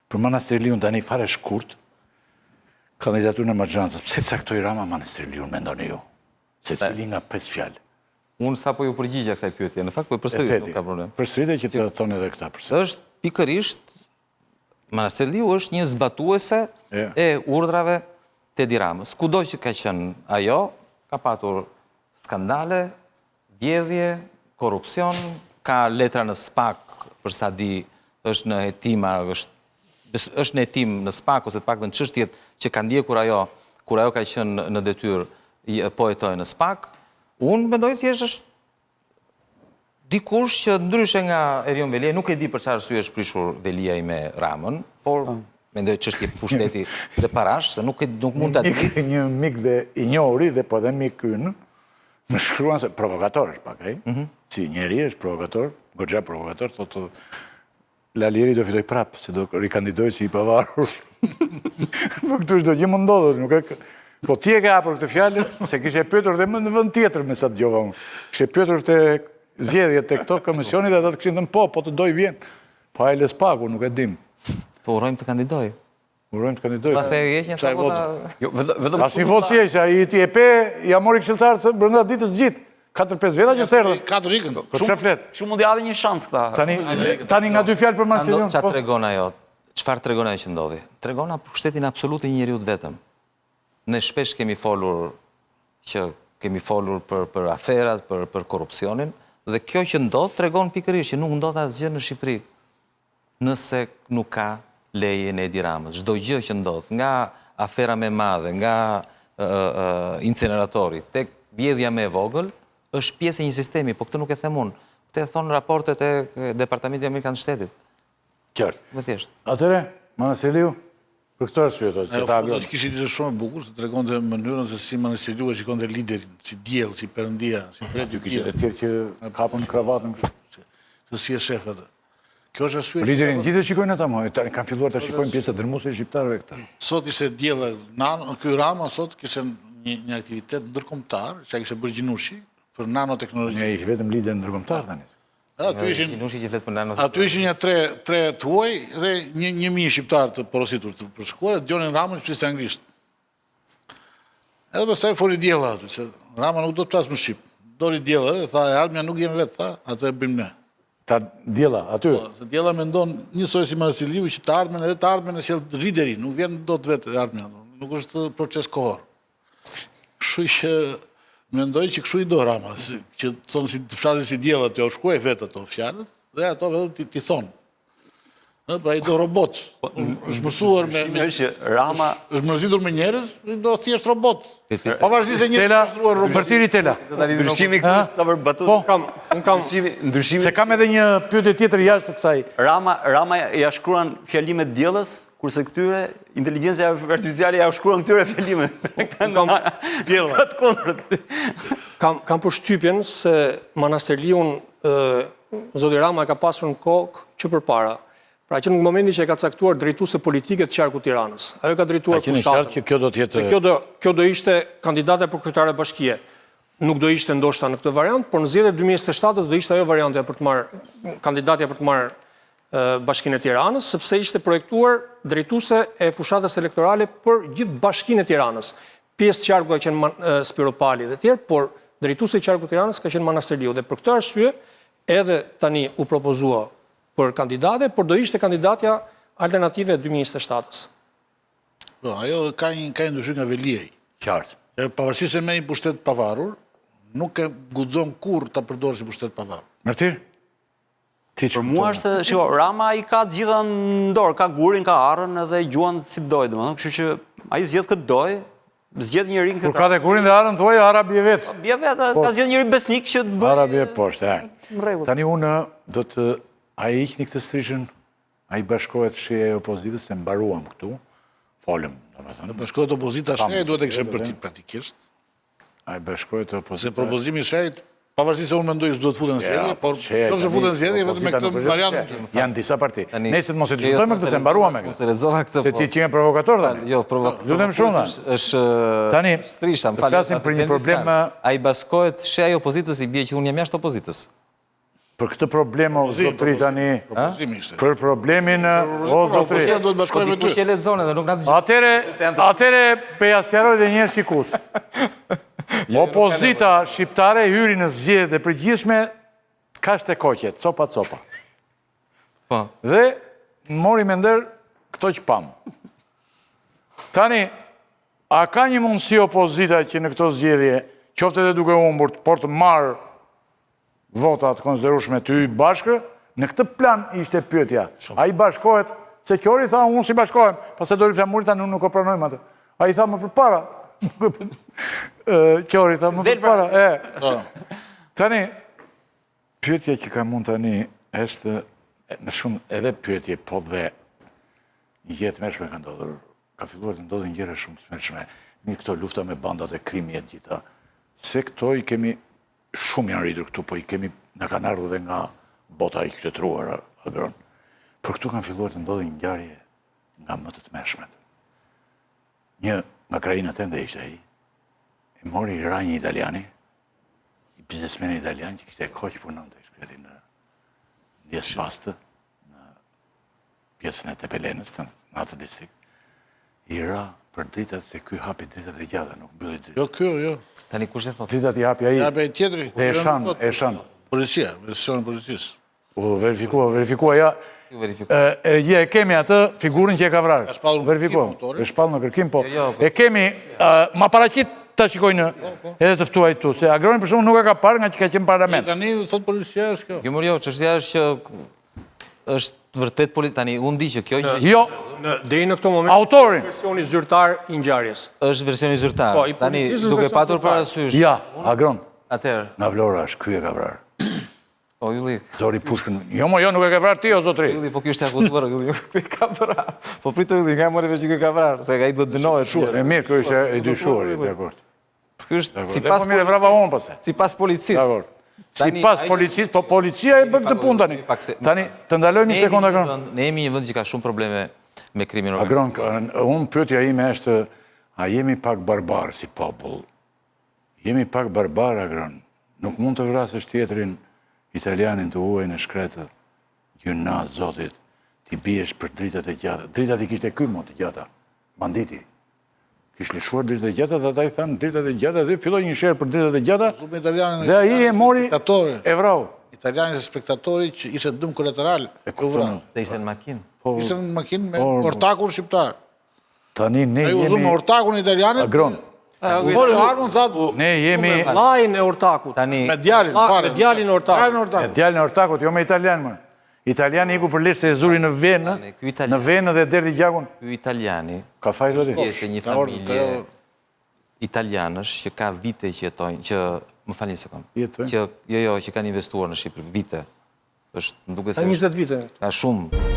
Për Manastirliun tani fare shkurt, kandidaturën e magjerancës, pse caktoi Rama Manastirliun, mendoni ju? Se cili nga 5 fjalë. Unë sa po ju përgjigja kësaj pyetje, në fakt po përsëris nuk ka problem. Përsëritë që të thonë edhe këta përsëri. Është pikërisht Manastirliu është një zbatuese e urdhrave të Edi Ramës. Kudo që ka qenë ajo, ka patur skandale, vjedhje, korrupsion, ka letra në SPAK, për sa di, është në hetima, është në hetim në SPAK, ose të paktën çështjet që ka ndjekur ajo, kur ajo ka qenë në detyrë po hetojë në SPAK. Unë mendoj thjesht është dikush që ndryshe nga Erion Velia, nuk e di për çfarë arsye është prishur Velia me Ramën, por mendoj çështje pushteti dhe parash, se nuk mund ta di. Një mik dhe i njohuri dhe po dhe mik ynë, më shkruan se provokator është pak, si njeri është provokator, goxha provokator, thotë Lalieri do fitoj prapë, se do rikandidoj si i pavarur. Po këtu çdo gjë më ndodhet, nuk e... Po ti e ka hapur këtë fjalë, se kishe pyetur dhe më në vend tjetër me sa dëgjova unë. Kishe pyetur te zgjedhjet te këto komisionit dhe ata të kishin thënë po të doj vjen. Po ai lë SPAK-u, nuk e dim. Po urojmë të kandidoj. Urojmë të kandidoj. Pas e heq një vota. Vetëm asnjë votë si është, ai ti e pe, ja mori këshilltarët brenda ditës gjithë. 4-5 veta që s'erdhën. 4 ikën. Po çfarë flet? Kështu mund t'japë një shans këta. Tani nga 2 fjalë për Marcelion. Çfarë tregon ajo? Çfarë tregon ajo që ndodhi? Tregon pushtetin absolut e një njeriu të vetëm. Ne shpesh kemi folur për aferat, për korrupsionin, dhe kjo që ndodh tregon pikërisht që nuk ndodh asgjë në Shqipëri nëse nuk ka lejen e Edi Ramës. Çdo gjë që ndodh, nga afera më e madhe, nga incineratori, tek vjedhja më e vogël, është pjesë e një sistemi, po këtë nuk e them unë. Këtë e thonë raportet e Departamentit Amerikan të Shtetit. Qartë. Me thjesht. Atëre, Manastirliu, për këtë arsye thotë që ta do të kishte ishte shumë e bukur se tregonte mënyrën se si Manastirliu e shikonte liderin, si diell, si perëndia, si pret ju kishte të tjerë që kapën kravatën kështu. Se si e shef atë. Kjo është arsye. Liderin gjithë shikojnë ata më, tani kanë filluar ta shikojnë pjesë dërmuese shqiptarëve këta. Sot ishte diella nano, ky Rama sot kishte një aktivitet ndërkombëtar, që kishte bërë Gjinushi për nanoteknologji. Ne ishte vetëm lider ndërkombëtar tani. Aty ishin një tre tuaj dhe një mijë shqiptar të porositur të përshkuar, dëgjonin Ramën që flisë anglisht. Edhe pastaj foli diella aty, se Rama nuk do të plas më shqip. Doli diella dhe tha, Armja nuk jem vetë, tha, atë e bëjmë ne. Ta diella aty. Se diella mendon njësoj si Manastirliu që të ardhmen edhe të ardhmen e sjell lideri, nuk vjen dot vetë Armja, nuk është proces kohor. Kështu që mendoj që kështu i do Rama, që thonë si të flasin si diella, të u shkruaj vetë ato fjalët, dhe ato vetëm ti thonë. Pra i do robot. Është mësuar me... Rama... është mërzitur me njerëz, i do thjesht robot. Pavarësisht se njerëz konstruar robot. Bërtiri Tela. Ndryshimi këtu është sa për batut. Unë kam ndryshimi... Se kam edhe një pyetje tjetër jashtë të kësaj. Rama ja shkruan fjalimet diellës, kurse këtyre inteligjenca artificiale ja shkruan këtyre fjalimet. Kam përshtypjen se Manastirliun zoti Rama ka pasur në kokë që përpara. Pra që në momentin që e ka caktuar drejtuese politike të qarkut Tiranës. Ajo ka drejtuar fushatën. Kjo do të jetë... Kjo do ishte kandidate për kryetare bashkie. Nuk do ishte ndoshta në këtë variant, por në zgjedhjet 2027 do ishte ajo variante për të marrë kandidatja për të marrë Bashkinë e Tiranës, sepse ishte projektuar drejtuese e fushatës elektorale për gjithë Bashkinë e Tiranës. Pjesë të qarku ka qenë Spiro Pali dhe tjerë, por drejtuese i qarkut Tiranës ka qenë Manastirliu. Dhe për këtë arsye edhe tani u propozua për kandidate, por do ishte kandidatja alternative e 2027-ës. Ajo ka një ndryshim nga Veliaj. Qartë. Pavarësisht se me një pushtet pavarur, nuk e guxon kurrë ta përdorë si pushtet pavarur. Martir? Për mua është, shiko, Rama i ka të gjitha në dorë, ka gurin, ka arën edhe gjuan si dojë, domethënë, kështu që ai zgjedh këtë dojë, zgjedh njërin këtë. Kur ka dhe gurin dhe arën thuaj, ara bie vetë. Bie vetë, ka zgjedh njëri besnik që të bëjë. Ara bie poshtë, Tani unë do të a i ikni këtë strishën, a i bashkohet shqeja e opozitës, se mbaruam këtu, folëm. Bashkohet opozita shqeja, duhet e kështë për ti praktikisht. A i bashkohet opozita... Se propozimi shqejt, pavarësisht se unë mendoj se duhet futen në zgjedhje, por qoftë se futen në zgjedhje, vetëm me këtë variant. Janë disa parti. Nesër mos e diskutojmë këtë, se mbaruam me këtë. Se ti që je provokator, tani. Jo, provokator. Lutem shumë, tani, strisha, më falë. Flasim për një problem... A i bashkohet shqeja e opozitës, i bie që unë jam jashtë opozitës. Për këtë problem, o zotri tani, për problemin, o zotri. Opozicia duhet bashkojmë me ty. Kush e lexon edhe nuk na dëgjon. Atere, peja sjaroj dhe njerë shikus. Opozita shqiptare hyri në zgjedhjet e përgjithshme kashte koqet, copa. Po. Dhe mori me ndër këto që pam. Tani, a ka një mundësi opozita që në këto zgjedhje, qofte dhe duke humbur, por të marë votat konsiderueshme të hyrë bashkë, në këtë plan ishte pyetja. A i bashkohet, se Qori tha, unë si bashkohem, pas e Dori Flamurita nuk o pranojmë atë. A i tha më përpara. Qori tha më përpara. Tani, pyetja që ka mund tani, është në shumë edhe pyetje, po dhe një jetë mërshme ka ndodhur, ka filluar të ndodhin gjëra shumë të mërshme. Një këto lufta me bandat e krimit e gjitha, se këto i kemi shumë janë rritur këtu, po i kemi në kanë ardhur dhe nga bota i qytetëruar, agron. Por këtu kanë filluar të ndodhin ngjarje nga më të tmerrshmet. Një nga krajinat ende ishte ai, e mori ranjë italiani, i biznesmeni italian që kishte koq punonte shkreti në Djes Pastë, në pjesën e Tepelenës, në atë distrikt. I ra për dritat se ky hapi dritat e gjata, nuk mbylli dritat. Jo, kjo, jo. Tani kush e thot? Dritat i hapi ai. Ja, be tjetëri. Dhe e shan. Policia, versionin policisë. U verifikua, ja. E kemi atë figurën që e ka vrarë. Verifikua. E shpallë në kërkim, po. E kemi, ma paraqit të shikojnë edhe të ftuaj tu, se agroni për shumë nuk e ka parë nga që ka qenë parlament. Tani, thot policia, është kjo. Jo, çështja është që është vërtet tani unë di që kjo që Jo, Deri në këtë moment, autorin. versioni zyrtar i ngjarjes. është versioni zyrtar. Po, i Tani policisë është duke version patur zyrtar. parasysh. Ja, agron. Atëherë, Nga Vlora është, ky e ka vrarë. o Ylli, Zori Pushkën. Jo, nuk e ka vrarë ti, o zotri. Ylli, po ky është akuzuar, Ylli, ky ka vrarë. Po prito Ylli, nga mori vesh që ky ka vrarë, se ai duhet dënohet. E mirë, ky është i dyshuar, dakord. Ky është Sipas mirë vrava unë pastaj. sipas policisë. Dakord. Sipas policisë, po policia e bë këtë punë tani. Tani të ndalojmë një sekondë agron. Ne jemi një vend që ka shumë probleme me krimin Agron, organizuar. unë pyetja ime është, a jemi pak barbarë si popull? Jemi pak barbarë, agron. Nuk mund të vrasësh tjetrin italianin të huaj në shkretë, gjuna, zotit, ti biesh për dritat e gjata. Dritat i kishte ky mo të gjata, banditi. Kishte lëshuar dritat e gjata dhe ata i thanë dritat e gjata dhe filloi një sherë për dritat e gjata dhe ai e mori e vrau. Italiani se spektatori që ishte dëm kolateral e vrau. Se ishte në makinë. Ishte në makinë me ortakun shqiptar. Tani ne Ai u zë me jemi ortakun italianit. agron. Mori armën, thatë, Ne jemi Vllajin e ortakut. Tani me djalin, fare. Me djalin e ortakut. Djalin e ortakut. djalin e ortakut, jo me italian më. Italiani iku për lishtë se e zuri në venë, në venë dhe derdi gjakun. ky italiani Ka fajt dhe pjesë e një familje italianësh që ka vite që jetojnë, që më falni një sekond. Jetojnë. Që që kanë investuar në Shqipëri vite. Është, më duket se 20 vite. ka shumë.